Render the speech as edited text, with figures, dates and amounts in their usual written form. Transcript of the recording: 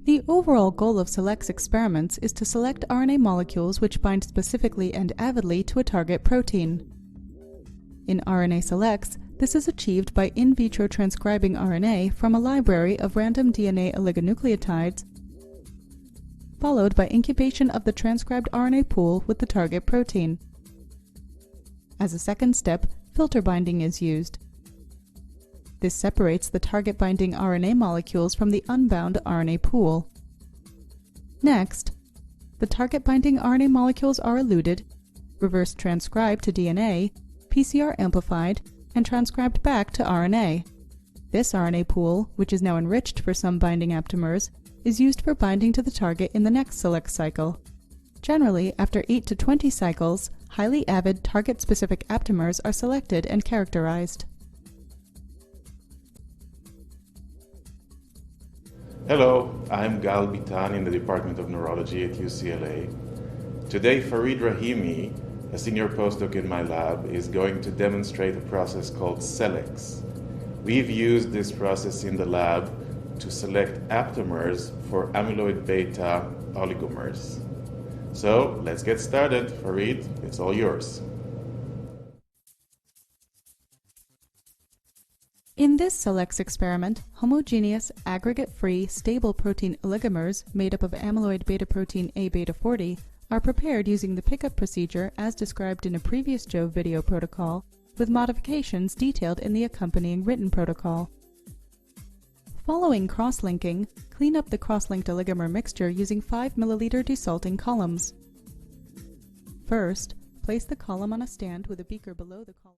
The overall goal of SELECT's experiments is to select RNA molecules which bind specifically and avidly to a target protein. In RNA selects, this is achieved by in vitro transcribing RNA from a library of random DNA oligonucleotides, followed by incubation of the transcribed RNA pool with the target protein. As a second step, filter binding is used. This separates the target binding RNA molecules from the unbound RNA pool. Next, the target binding RNA molecules are eluted, reverse transcribed to DNA, PCR amplified, and transcribed back to RNA. This RNA pool, which is now enriched for some binding aptamers, is used for binding to the target in the next select cycle. Generally, after 8 to 20 cycles, highly avid target-specific aptamers are selected and characterized. Hello, I'm Bitan in the Department of Neurology at UCLA. Today, Farid Rahimi, a senior postdoc in my lab, is going to demonstrate a process called SELEX. We've used this process in the lab to select aptamers for amyloid beta oligomers. So let's get started. Farid, it's all yours. In this SELEX experiment, homogeneous, aggregate-free, stable protein oligomers made up of amyloid beta protein A beta 40 are prepared using the pickup procedure as described in a previous JoVE video protocol, with modifications detailed in the accompanying written protocol. Following cross-linking, clean up the cross-linked oligomer mixture using 5 ml desalting columns. First, place the column on a stand with a beaker below the column.